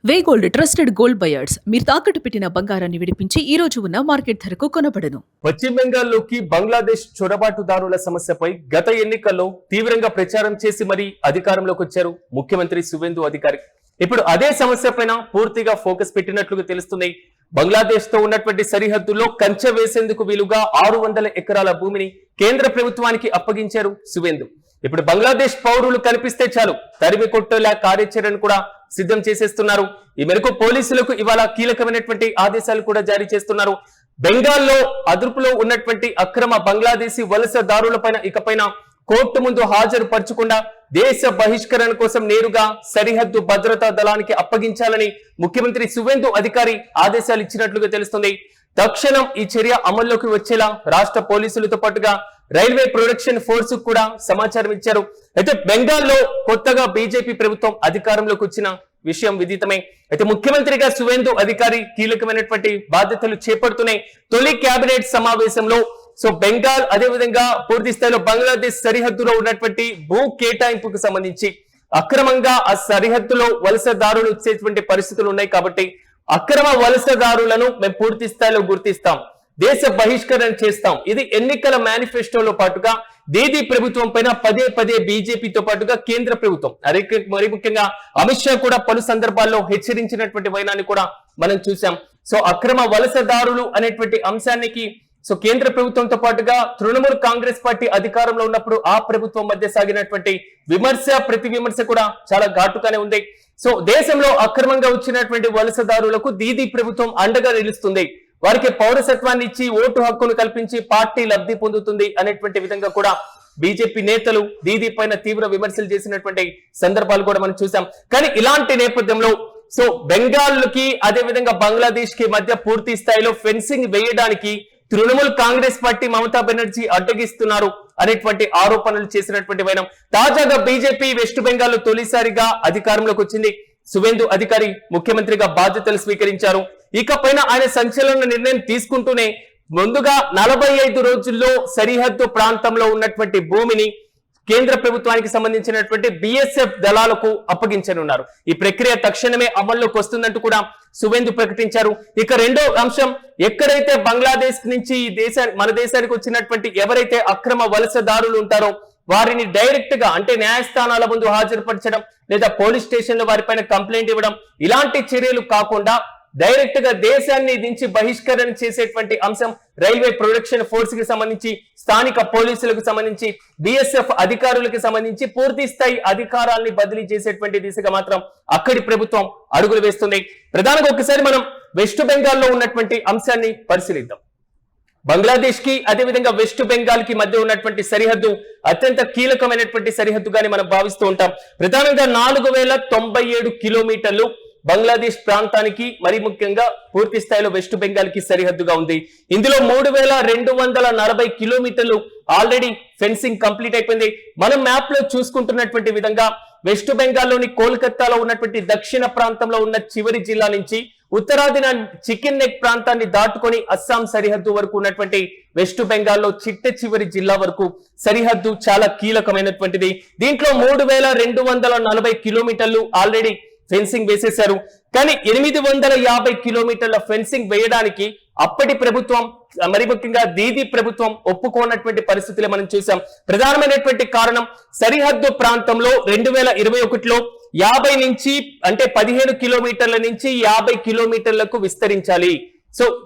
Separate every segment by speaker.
Speaker 1: వే gold trusted gold buyers మీరు తాకట్టు పెట్టిన బంగారాన్ని విడిపించి ఈ రోజు ఉన్న మార్కెట్ ధరకు కొనబడను.
Speaker 2: పశ్చిమ బెంగాల్లోకి బంగ్లాదేశ్ చొరబాటుదారుల సమస్యపై గత ఎన్నికల్లో తీవ్రంగా ప్రచారం చేసి మరీ అధికారంలోకి వచ్చారు ముఖ్యమంత్రి సువేందు అధికారి. ఇప్పుడు అదే సమస్యపైన పూర్తిగా ఫోకస్ పెట్టినట్లుగా తెలుస్తుంది. బంగ్లాదేశ్ తో ఉన్నటువంటి సరిహద్దుల్లో కంచె వేసేందుకు వీలుగా 600 ఎకరాల భూమిని కేంద్ర ప్రభుత్వానికి అప్పగించారు సువేందు. ఇప్పుడు బంగ్లాదేశ్ పౌరులు కనిపిస్తే చాలు తరిమి కొట్టేలా కార్యాచరణ కూడా సిద్ధం చేసేస్తున్నారు. ఈ మేరకు పోలీసులకు ఇవాళ కీలకమైనటువంటి ఆదేశాలు కూడా జారీ చేస్తున్నారు. బెంగాల్లో అదుపులో ఉన్నటువంటి అక్రమ బంగ్లాదేశీ వలసదారులపైన ఇకపైన కోర్టు ముందు హాజరు పరచకుండా దేశ బహిష్కరణ కోసం నేరుగా సరిహద్దు భద్రతా దళానికి అప్పగించాలని ముఖ్యమంత్రి సువేందు అధికారి ఆదేశాలు ఇచ్చినట్లుగా తెలుస్తుంది. తక్షణం ఈ చర్య అమల్లోకి వచ్చేలా రాష్ట్ర పోలీసులతో పాటుగా రైల్వే ప్రొటెక్షన్ ఫోర్స్ కూడా సమాచారం ఇచ్చారు. అయితే బెంగాల్లో కొత్తగా బీజేపీ ప్రభుత్వం అధికారంలోకి వచ్చిన విషయం విదితమే. అయితే ముఖ్యమంత్రిగా సువేందు అధికారి కీలకమైనటువంటి బాధ్యతలు చేపడుతున్నాయి. తొలి కేబినెట్ సమావేశంలో బెంగాల్ అదేవిధంగా పూర్తి స్థాయిలో బంగ్లాదేశ్ సరిహద్దులో ఉన్నటువంటి భూ కేటాయింపుకు సంబంధించి అక్రమంగా ఆ సరిహద్దులో వలసదారులు వచ్చేటువంటి పరిస్థితులు ఉన్నాయి కాబట్టి అక్రమ వలసదారులను మేము పూర్తి స్థాయిలో గుర్తిస్తాం, దేశ బహిష్కరణ చేస్తాం. ఇది ఎన్నికల మేనిఫెస్టోలో పాటుగా దీదీ ప్రభుత్వం పైన పదే పదే బీజేపీతో పాటుగా కేంద్ర ప్రభుత్వం మరి ముఖ్యంగా అమిత్ షా కూడా పలు సందర్భాల్లో హెచ్చరించినటువంటి వైనాన్ని కూడా మనం చూసాం. అక్రమ వలసదారులు అనేటువంటి అంశానికి కేంద్ర ప్రభుత్వంతో పాటుగా తృణమూల్ కాంగ్రెస్ పార్టీ అధికారంలో ఉన్నప్పుడు ఆ ప్రభుత్వం మధ్య సాగినటువంటి విమర్శ ప్రతి విమర్శ కూడా చాలా ఘాటుగానే ఉంది. దేశంలో అక్రమంగా వచ్చినటువంటి వలసదారులకు దీదీ ప్రభుత్వం అండగా నిలుస్తుంది, వారికి పౌరసత్వాన్ని ఇచ్చి ఓటు హక్కును కల్పించి పార్టీ లబ్ధి పొందుతుంది అనేటువంటి విధంగా కూడా బీజేపీ నేతలు దీదీ పైన తీవ్ర విమర్శలు చేసినటువంటి సందర్భాలు కూడా మనం చూసాం. కానీ ఇలాంటి నేపథ్యంలో బెంగాల్ కి అదే విధంగా బంగ్లాదేశ్ కి మధ్య పూర్తి స్థాయిలో ఫెన్సింగ్ వేయడానికి తృణమూల్ కాంగ్రెస్ పార్టీ మమతా బెనర్జీ అడ్డగిస్తున్నారు అనేటువంటి ఆరోపణలు చేసినటువంటి వైనం. తాజాగా బీజేపీ వెస్ట్ బెంగాల్ లో తొలిసారిగా అధికారంలోకి వచ్చింది. సువేందు అధికారి ముఖ్యమంత్రిగా బాధ్యతలు స్వీకరించారు. ఇకపైన ఆయన సంచలన నిర్ణయం తీసుకుంటూనే ముందుగా 45 రోజుల్లో సరిహద్దు ప్రాంతంలో ఉన్నటువంటి భూమిని కేంద్ర ప్రభుత్వానికి సంబంధించినటువంటి బిఎస్ఎఫ్ దళాలకు అప్పగించనున్నారు. ఈ ప్రక్రియ తక్షణమే అమల్లోకి వస్తుందంటూ కూడా సువేందు ప్రకటించారు. ఇక రెండో అంశం, ఎక్కడైతే బంగ్లాదేశ్ నుంచి మన దేశానికి వచ్చినటువంటి ఎవరైతే అక్రమ వలసదారులు ఉంటారో వారిని డైరెక్ట్ గా అంటే న్యాయస్థానాల ముందు హాజరుపరచడం లేదా పోలీస్ స్టేషన్ లో వారిపైన కంప్లైంట్ ఇవ్వడం ఇలాంటి చర్యలు కాకుండా డైరెక్ట్ గా దేశాన్ని దించి బహిష్కరణ చేసేటువంటి అంశం రైల్వే ప్రొటెక్షన్ ఫోర్స్ కి సంబంధించి స్థానిక పోలీసులకు సంబంధించి బిఎస్ఎఫ్ అధికారులకు సంబంధించి పూర్తి స్థాయి అధికారాల్ని బదిలీ చేసేటువంటి దిశగా మాత్రం అక్కడి ప్రభుత్వం అడుగులు వేస్తుంది. ప్రధానంగా ఒకసారి మనం వెస్ట్ బెంగాల్లో ఉన్నటువంటి అంశాన్ని పరిశీలిద్దాం. బంగ్లాదేశ్ కి అదేవిధంగా వెస్ట్ బెంగాల్ కి మధ్య ఉన్నటువంటి సరిహద్దు అత్యంత కీలకమైనటువంటి సరిహద్దుగానే మనం భావిస్తూ ఉంటాం. ప్రధానంగా 4097 కిలోమీటర్లు బంగ్లాదేశ్ ప్రాంతానికి మరి ముఖ్యంగా పూర్తి స్థాయిలో వెస్ట్ బెంగాల్ కి సరిహద్దుగా ఉంది. ఇందులో 3240 కిలోమీటర్లు ఆల్రెడీ ఫెన్సింగ్ కంప్లీట్ అయిపోయింది. మనం మ్యాప్ లో చూసుకుంటున్నటువంటి విధంగా వెస్ట్ బెంగాల్లోని కోల్కతాలో ఉన్నటువంటి దక్షిణ ప్రాంతంలో ఉన్న చివరి జిల్లా నుంచి ఉత్తరాదిన చికెన్ నెక్ ప్రాంతాన్ని దాటుకొని అస్సాం సరిహద్దు వరకు ఉన్నటువంటి వెస్ట్ బెంగాల్లో చిట్ట చివరి జిల్లా వరకు సరిహద్దు చాలా కీలకమైనటువంటిది. దీంట్లో 3240 కిలోమీటర్లు ఆల్రెడీ ఫెన్సింగ్ వేసేశారు. కానీ 850 కిలోమీటర్ల ఫెన్సింగ్ వేయడానికి అప్పటి ప్రభుత్వం మరి ముఖ్యంగా దీదీ ప్రభుత్వం ఒప్పుకోనటువంటి పరిస్థితులు మనం చూసాం. ప్రధానమైనటువంటి కారణం సరిహద్దు ప్రాంతంలో 2021లో 50 నుంచి అంటే 15 కిలోమీటర్ల నుంచి 50 కిలోమీటర్లకు విస్తరించాలి.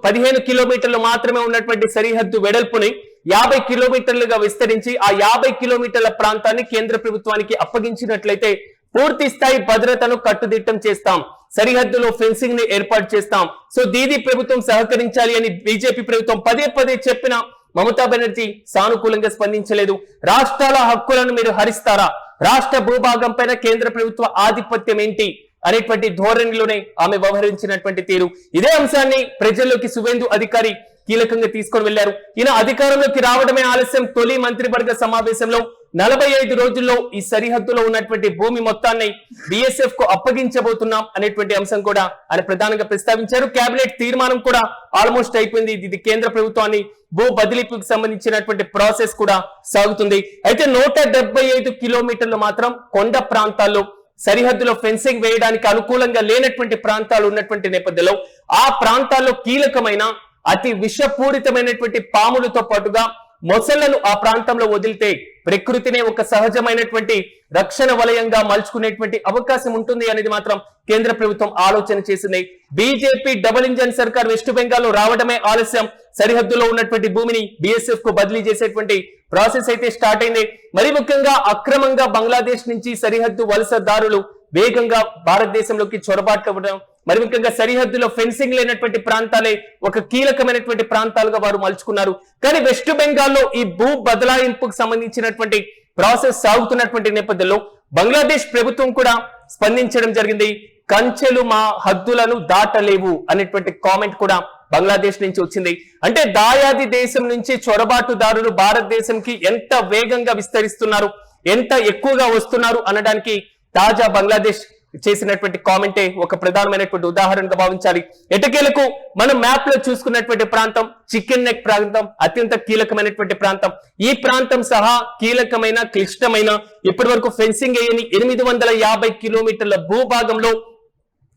Speaker 2: 15 కిలోమీటర్లు మాత్రమే ఉన్నటువంటి సరిహద్దు వెడల్పుని 50 కిలోమీటర్లుగా విస్తరించి ఆ 50 కిలోమీటర్ల ప్రాంతాన్ని కేంద్ర ప్రభుత్వానికి అప్పగించినట్లయితే పూర్తి స్థాయి భద్రతను కట్టుదిట్టం చేస్తాం, సరిహద్దులో ఫెన్సింగ్ ని ఏర్పాటు చేస్తాం. దీదీ ప్రభుత్వం సహకరించాలి అని బీజేపీ ప్రభుత్వం పదే పదే చెప్పిన మమతా బెనర్జీ సానుకూలంగా స్పందించలేదు. రాష్ట్రాల హక్కులను మీరు హరిస్తారా, రాష్ట్ర భూభాగం పైన కేంద్ర ప్రభుత్వ ఆధిపత్యం ఏంటి అనేటువంటి ధోరణిలోనే ఆమె వ్యవహరించినటువంటి తీరు. ఇదే అంశాన్ని ప్రజల్లోకి సువేందు అధికారి కీలకంగా తీసుకొని వెళ్లారు. ఈయన అధికారంలోకి రావడమే ఆలస్యం. తొలి మంత్రివర్గ సమావేశంలో 45 రోజుల్లో ఈ సరిహద్దులో ఉన్నటువంటి భూమి మొత్తాన్ని బిఎస్ఎఫ్ కు అప్పగించబోతున్నాం అనేటువంటి అంశం కూడా ఆయన ప్రధానంగా ప్రస్తావించారు. కేబినెట్ తీర్మానం కూడా ఆల్మోస్ట్ అయిపోయింది. ఇది కేంద్ర ప్రభుత్వాన్ని భూ బదిలీకి సంబంధించినటువంటి ప్రాసెస్ కూడా సాగుతుంది. అయితే 175 కిలోమీటర్లు మాత్రం కొండ ప్రాంతాల్లో సరిహద్దులో ఫెన్సింగ్ వేయడానికి అనుకూలంగా లేనటువంటి ప్రాంతాలు ఉన్నటువంటి నేపథ్యంలో ఆ ప్రాంతాల్లో కీలకమైన అతి విషపూరితమైనటువంటి పాములతో పాటుగా మొసళ్లను ఆ ప్రాంతంలో వదిలితే ప్రకృతినే ఒక సహజమైనటువంటి రక్షణ వలయంగా మలుచుకునేటువంటి అవకాశం ఉంటుంది అనేది మాత్రం కేంద్ర ప్రభుత్వం ఆలోచన చేసింది. బీజేపీ డబుల్ ఇంజన్ సర్కార్ వెస్ట్ బెంగాల్ లో రావడమే ఆలస్యం. సరిహద్దులో ఉన్నటువంటి భూమిని బిఎస్ఎఫ్ కు బదిలీ చేసేటువంటి ప్రాసెస్ అయితే స్టార్ట్ అయింది. మరి ముఖ్యంగా అక్రమంగా బంగ్లాదేశ్ నుంచి సరిహద్దు వలసదారులు వేగంగా భారతదేశంలోకి చొరబాటు, మరి ముఖ్యంగా సరిహద్దులో ఫెన్సింగ్ లేనటువంటి ప్రాంతాలే ఒక కీలకమైనటువంటి ప్రాంతాలుగా వారు మలుచుకున్నారు. కానీ వెస్ట్ బెంగాల్లో ఈ భూ బదలాయింపుకు సంబంధించినటువంటి ప్రాసెస్ సాగుతున్నటువంటి నేపథ్యంలో బంగ్లాదేశ్ ప్రభుత్వం కూడా స్పందించడం జరిగింది. కంచెలు మా హద్దులను దాటలేవు అనేటువంటి కామెంట్ కూడా బంగ్లాదేశ్ నుంచి వచ్చింది. అంటే దాయాది దేశం నుంచి చొరబాటుదారులు భారతదేశంకి ఎంత వేగంగా విస్తరిస్తున్నారు, ఎంత ఎక్కువగా వస్తున్నారు అనడానికి తాజా బంగ్లాదేశ్ చేసినటువంటి కామెంటే ఒక ప్రధానమైనటువంటి ఉదాహరణగా భావించాలి. ఎటకేలకు మనం మ్యాప్ లో చూసుకున్నటువంటి ప్రాంతం చికెన్ నెక్ ప్రాంతం అత్యంత కీలకమైనటువంటి ప్రాంతం. ఈ ప్రాంతం సహా కీలకమైన క్లిష్టమైన ఇప్పటి వరకు ఫెన్సింగ్ వేయని 850 కిలోమీటర్ల భూభాగంలో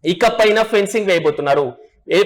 Speaker 2: ఇకపైన ఫెన్సింగ్ వేయబోతున్నారు.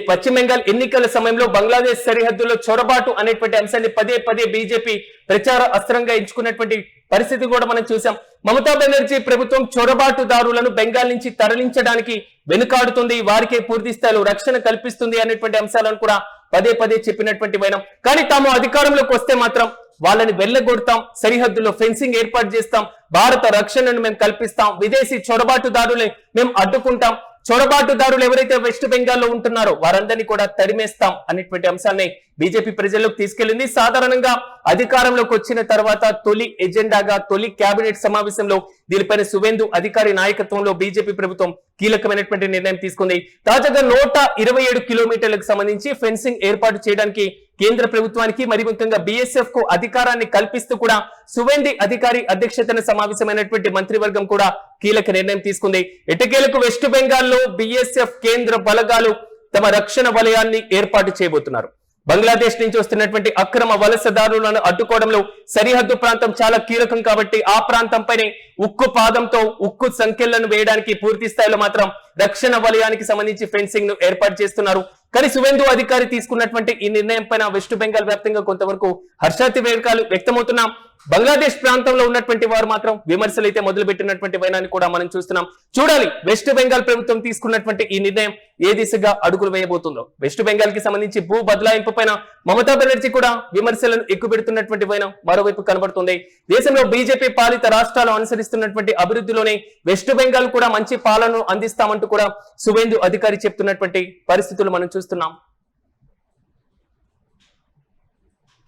Speaker 2: పశ్చిమ బెంగాల్ ఎన్నికల సమయంలో బంగ్లాదేశ్ సరిహద్దులో చొరబాటు అనేటువంటి అంశాన్ని పదే పదే బీజేపీ ప్రచార అస్త్రంగా ఎంచుకున్నటువంటి పరిస్థితి కూడా మనం చూసాం. మమతా బెనర్జీ ప్రభుత్వం చొరబాటుదారులను బెంగాల్ నుంచి తరలించడానికి వెనుకాడుతుంది, వారికే పూర్తి స్థాయిలో రక్షణ కల్పిస్తుంది అనేటువంటి అంశాలను కూడా పదే పదే చెప్పినటువంటి వైనం. కానీ తాము అధికారంలోకి వస్తే మాత్రం వాళ్ళని వెళ్ళగొడతాం, సరిహద్దులో ఫెన్సింగ్ ఏర్పాటు చేస్తాం, భారత రక్షణను మేము కల్పిస్తాం, విదేశీ చొరబాటుదారుల్ని మేము అడ్డుకుంటాం, చొరబాటుదారులు ఎవరైతే వెస్ట్ బెంగాల్లో ఉంటున్నారో వారందరినీ కూడా తరిమేస్తాం అనేటువంటి అంశాన్ని బీజేపీ ప్రజల్లోకి తీసుకెళ్లింది. సాధారణంగా అధికారంలోకి వచ్చిన తర్వాత తొలి ఎజెండాగా తొలి కేబినెట్ సమావేశంలో దీనిపైన సువేందు అధికారి నాయకత్వంలో బీజేపీ ప్రభుత్వం కీలకమైనటువంటి నిర్ణయం తీసుకుంది. తాజాగా 127 కిలోమీటర్లకు సంబంధించి ఫెన్సింగ్ ఏర్పాటు చేయడానికి కేంద్ర ప్రభుత్వానికి మరి ముఖ్యంగా బిఎస్ఎఫ్ కు అధికారాన్ని కల్పిస్తూ కూడా సువేంది అధికారి అధ్యక్షతన సమావేశమైనటువంటి మంత్రివర్గం కూడా కీలక నిర్ణయం తీసుకుంది. ఎటకేలకు వెస్ట్ బెంగాల్లో బిఎస్ఎఫ్ కేంద్ర బలగాలు తమ రక్షణ వలయాన్ని ఏర్పాటు చేయబోతున్నారు. బంగ్లాదేశ్ నుంచి వస్తున్నటువంటి అక్రమ వలసదారులను అడ్డుకోవడంలో సరిహద్దు ప్రాంతం చాలా కీలకం కాబట్టి ఆ ప్రాంతంపైనే ఉక్కు పాదంతో ఉక్కు సంఖ్యలను వేయడానికి పూర్తి స్థాయిలో మాత్రం రక్షణ వలయానికి సంబంధించి ఫెన్సింగ్ ను ఏర్పాటు చేస్తున్నారు. కానీ సువేందు అధికారి తీసుకున్నటువంటి ఈ నిర్ణయం పైన వెస్ట్ బెంగాల్ వ్యాప్తంగా కొంతవరకు హర్షాతిరేకాలు వ్యక్తమవుతున్నాం. బంగ్లాదేశ్ ప్రాంతంలో ఉన్నటువంటి వారు మాత్రం విమర్శలు అయితే మొదలు పెట్టినటువంటి వైనాన్ని కూడా మనం చూస్తున్నాం. చూడాలి వెస్ట్ బెంగాల్ ప్రభుత్వం తీసుకున్నటువంటి ఈ నిర్ణయం ఏ దిశగా అడుగులు వేయబోతుందో. వెస్ట్ బెంగాల్ కి సంబంధించి భూ బదలాయింపు పైన మమతా బెనర్జీ కూడా విమర్శలను ఎక్కుపెడుతున్నటువంటి వైనం మరోవైపు కనబడుతుంది. దేశంలో బీజేపీ పాలిత రాష్ట్రాలు అనుసరిస్తున్నటువంటి అభివృద్ధిలోనే వెస్ట్ బెంగాల్ కూడా మంచి పాలనను అందిస్తామంటూ కూడా సువేందు అధికారి చెప్తున్నటువంటి పరిస్థితులు మనం చూస్తున్నాం.